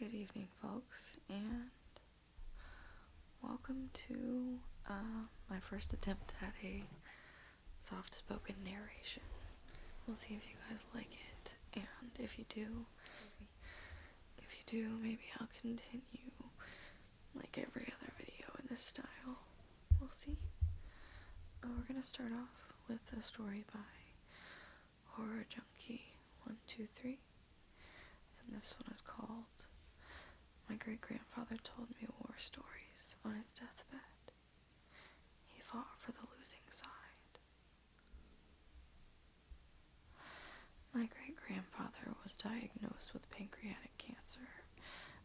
Good evening, folks, and welcome to my first attempt at a soft-spoken narration. We'll see if you guys like it, and if you do, maybe I'll continue like every other video in this style. We'll see. We're gonna start off with a story by Horror Junkie 123, and this one is called My Great-Grandfather Told Me War Stories on His Deathbed. He fought for the losing side. My great-grandfather was diagnosed with pancreatic cancer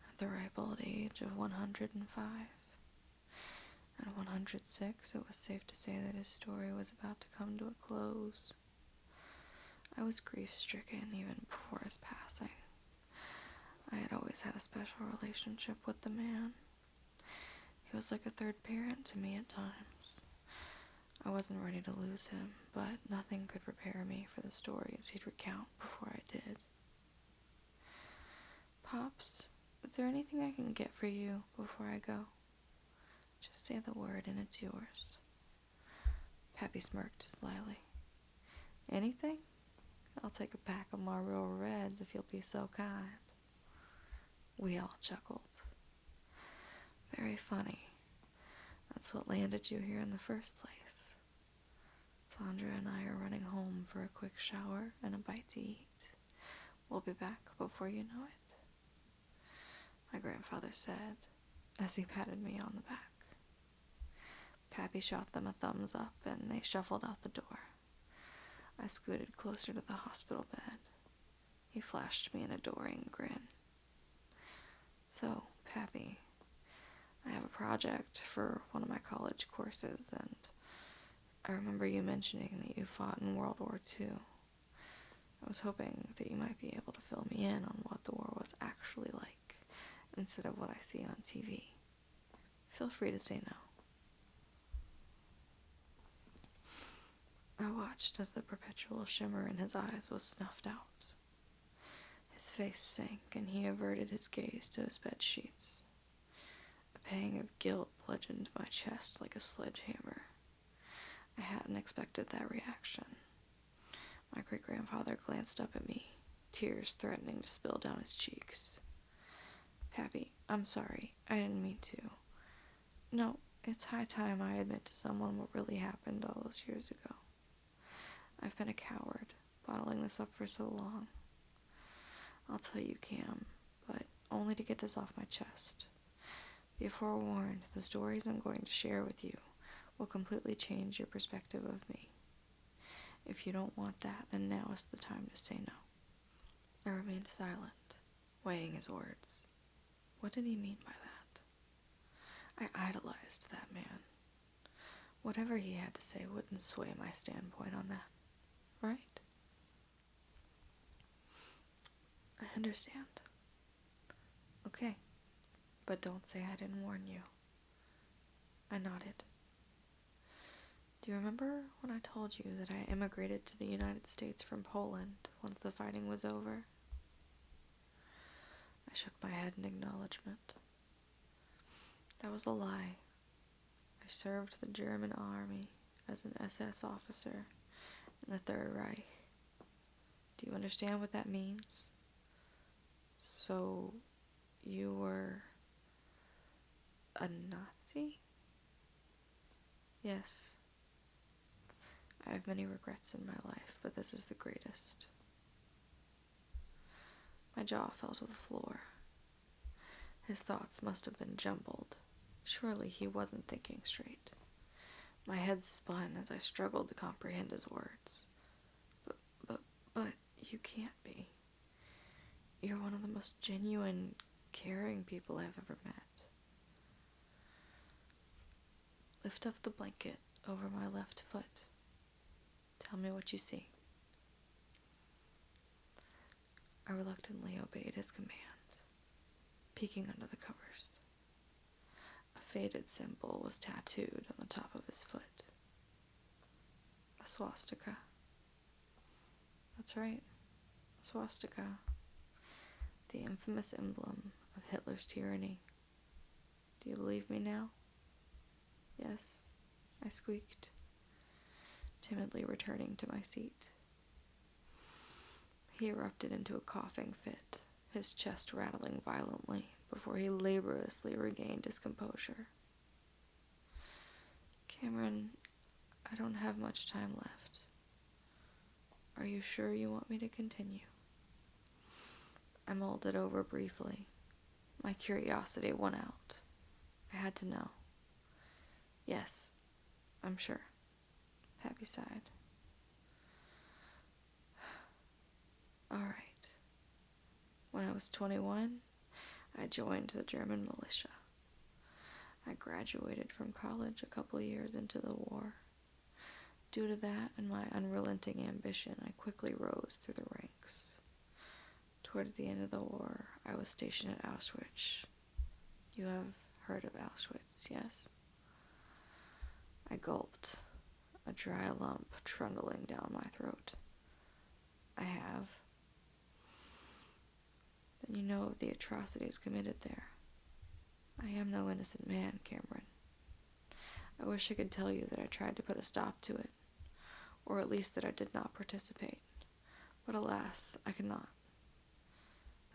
at the ripe old age of 105. At 106, it was safe to say that his story was about to come to a close. I was grief-stricken even before his passing. I had always had a special relationship with the man. He was like a third parent to me at times. I wasn't ready to lose him, but nothing could prepare me for the stories he'd recount before I did. Pops, is there anything I can get for you before I go? Just say the word and it's yours. Pappy smirked slyly. Anything? I'll take a pack of Marlboro Reds if you'll be so kind. We all chuckled. Very funny. That's what landed you here in the first place. Sandra and I are running home for a quick shower and a bite to eat. We'll be back before you know it, my grandfather said as he patted me on the back. Pappy shot them a thumbs up and they shuffled out the door. I scooted closer to the hospital bed. He flashed me an adoring grin. So, Pappy, I have a project for one of my college courses, and I remember you mentioning that you fought in World War II. I was hoping that you might be able to fill me in on what the war was actually like, instead of what I see on TV. Feel free to say no. I watched as the perpetual shimmer in his eyes was snuffed out. His face sank, and he averted his gaze to his bed sheets. A pang of guilt bludgeoned my chest like a sledgehammer. I hadn't expected that reaction. My great-grandfather glanced up at me, tears threatening to spill down his cheeks. Pappy, I'm sorry. I didn't mean to. No, it's high time I admit to someone what really happened all those years ago. I've been a coward, bottling this up for so long. I'll tell you, Cam, but only to get this off my chest. Be forewarned, the stories I'm going to share with you will completely change your perspective of me. If you don't want that, then now is the time to say no. I remained silent, weighing his words. What did he mean by that? I idolized that man. Whatever he had to say wouldn't sway my standpoint on that, right? I understand. Okay, but don't say I didn't warn you. I nodded. Do you remember when I told you that I immigrated to the United States from Poland once the fighting was over? I shook my head in acknowledgement. That was a lie. I served the German army as an SS officer in the Third Reich. Do you understand what that means? So, you were a Nazi? Yes. I have many regrets in my life, but this is the greatest. My jaw fell to the floor. His thoughts must have been jumbled. Surely he wasn't thinking straight. My head spun as I struggled to comprehend his words. But you can't be. You're one of the most genuine, caring people I've ever met. Lift up the blanket over my left foot. Tell me what you see. I reluctantly obeyed his command, peeking under the covers. A faded symbol was tattooed on the top of his foot. A swastika. That's right, a swastika. The infamous emblem of Hitler's tyranny. Do you believe me now? Yes, I squeaked, timidly returning to my seat. He erupted into a coughing fit, his chest rattling violently before he laboriously regained his composure. Cameron, I don't have much time left. Are you sure you want me to continue? I mulled it over briefly. My curiosity won out. I had to know. Yes, I'm sure. Pappy sighed. All right. When I was 21, I joined the German militia. I graduated from college a couple years into the war. Due to that and my unrelenting ambition, I quickly rose through the ranks. Towards the end of the war, I was stationed at Auschwitz. You have heard of Auschwitz, yes? I gulped, a dry lump trundling down my throat. I have. Then you know of the atrocities committed there. I am no innocent man, Cameron. I wish I could tell you that I tried to put a stop to it, or at least that I did not participate. But alas, I cannot.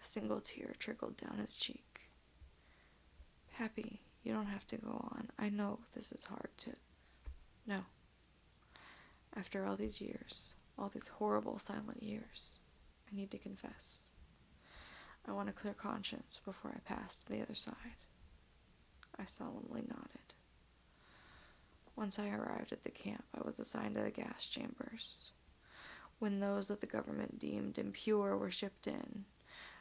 A single tear trickled down his cheek. Pappy, you don't have to go on. I know this is hard to... No. After all these years, all these horrible silent years, I need to confess. I want a clear conscience before I pass to the other side. I solemnly nodded. Once I arrived at the camp, I was assigned to the gas chambers. When those that the government deemed impure were shipped in,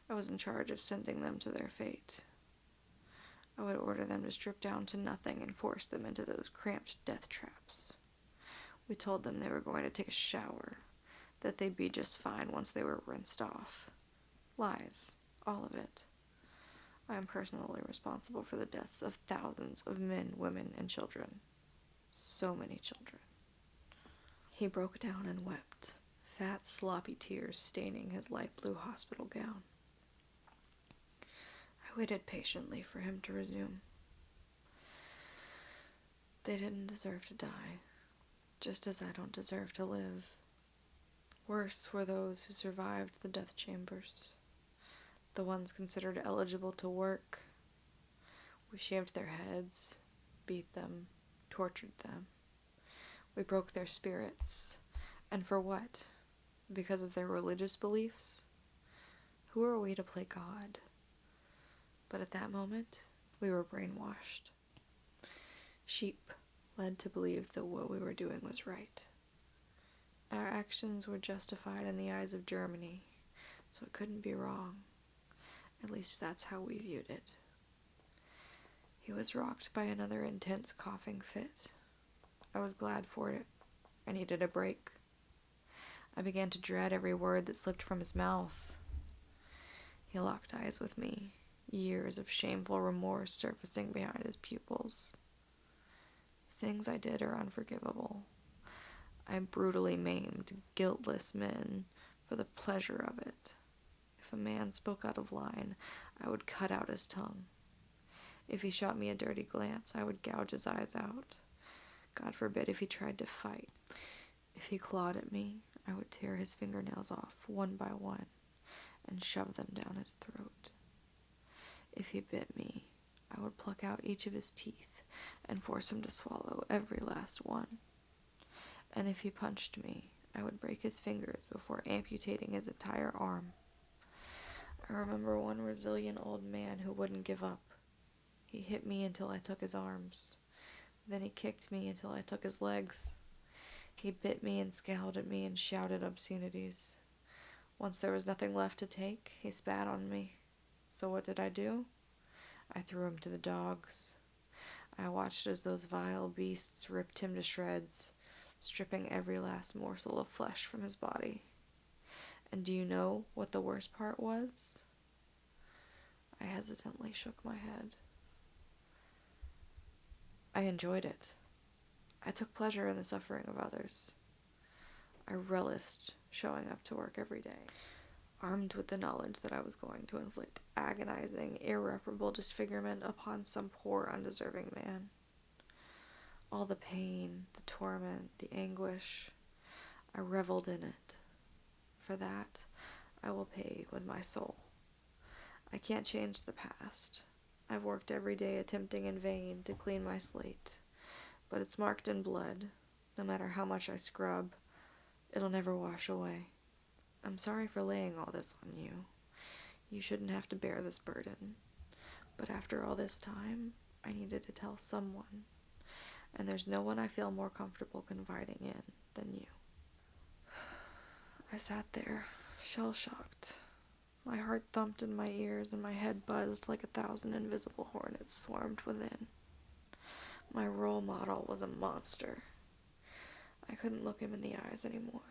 I was in charge of sending them to their fate. I would order them to strip down to nothing and force them into those cramped death traps. We told them they were going to take a shower, that they'd be just fine once they were rinsed off. Lies, all of it. I am personally responsible for the deaths of thousands of men, women, and children. So many children. He broke down and wept, fat, sloppy tears staining his light blue hospital gown. I waited patiently for him to resume. They didn't deserve to die, just as I don't deserve to live. Worse were those who survived the death chambers, the ones considered eligible to work. We shaved their heads, beat them, tortured them. We broke their spirits. And for what? Because of their religious beliefs? Who are we to play God? But at that moment, we were brainwashed. Sheep led to believe that what we were doing was right. Our actions were justified in the eyes of Germany, so it couldn't be wrong. At least that's how we viewed it. He was rocked by another intense coughing fit. I was glad for it. I needed a break. I began to dread every word that slipped from his mouth. He locked eyes with me, years of shameful remorse surfacing behind his pupils. Things I did are unforgivable. I brutally maimed guiltless men for the pleasure of it. If a man spoke out of line, I would cut out his tongue. If he shot me a dirty glance, I would gouge his eyes out. God forbid if he tried to fight. If he clawed at me, I would tear his fingernails off one by one and shove them down his throat. If he bit me, I would pluck out each of his teeth and force him to swallow every last one. And if he punched me, I would break his fingers before amputating his entire arm. I remember one resilient old man who wouldn't give up. He hit me until I took his arms. Then he kicked me until I took his legs. He bit me and scowled at me and shouted obscenities. Once there was nothing left to take, he spat on me. So what did I do? I threw him to the dogs. I watched as those vile beasts ripped him to shreds, stripping every last morsel of flesh from his body. And do you know what the worst part was? I hesitantly shook my head. I enjoyed it. I took pleasure in the suffering of others. I relished showing up to work every day. armed with the knowledge that I was going to inflict agonizing, irreparable disfigurement upon some poor, undeserving man. All the pain, the torment, the anguish, I reveled in it. For that, I will pay with my soul. I can't change the past. I've worked every day attempting in vain to clean my slate, but it's marked in blood. No matter how much I scrub, it'll never wash away. I'm sorry for laying all this on you. You shouldn't have to bear this burden. But after all this time, I needed to tell someone. And there's no one I feel more comfortable confiding in than you. I sat there, shell-shocked. My heart thumped in my ears and my head buzzed like 1,000 invisible hornets swarmed within. My role model was a monster. I couldn't look him in the eyes anymore,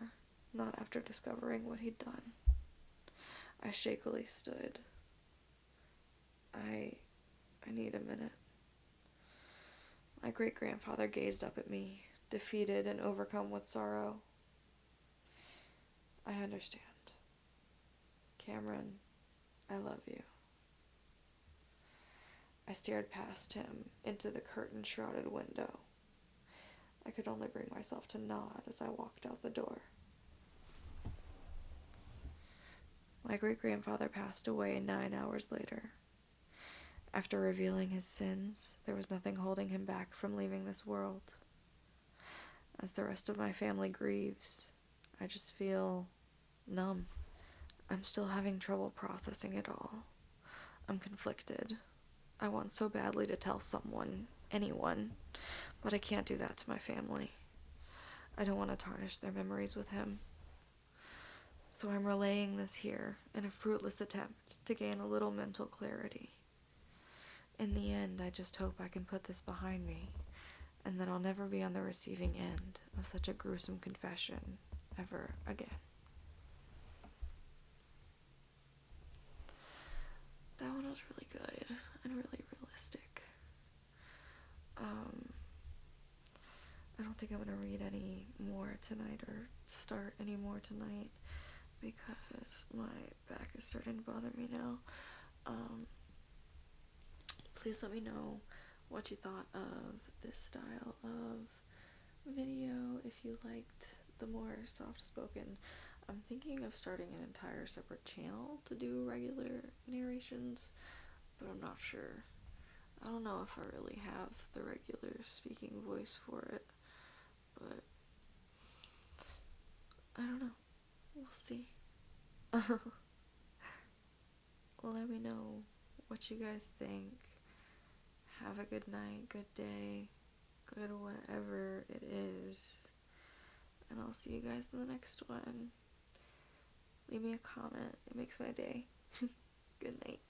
not after discovering what he'd done. I shakily stood. I need a minute. My great-grandfather gazed up at me, defeated and overcome with sorrow. I understand. Cameron, I love you. I stared past him into the curtain-shrouded window. I could only bring myself to nod as I walked out the door. My great-grandfather passed away 9 hours later. After revealing his sins, there was nothing holding him back from leaving this world. As the rest of my family grieves, I just feel numb. I'm still having trouble processing it all. I'm conflicted. I want so badly to tell someone, anyone, but I can't do that to my family. I don't want to tarnish their memories with him. So I'm relaying this here in a fruitless attempt to gain a little mental clarity. In the end, I just hope I can put this behind me, and that I'll never be on the receiving end of such a gruesome confession ever again. That one was really good and really realistic. I don't think I'm going to read any more tonight or start any more tonight because my back is starting to bother me now. Please let me know what you thought of this style of video, if you liked the more soft-spoken. I'm thinking of starting an entire separate channel to do regular narrations, but I'm not sure. I don't know if I really have the regular speaking voice for it, but I don't know. We'll see. Let me know what you guys think. Have a good night, good day, good whatever it is. And I'll see you guys in the next one. Leave me a comment. It makes my day. Good night.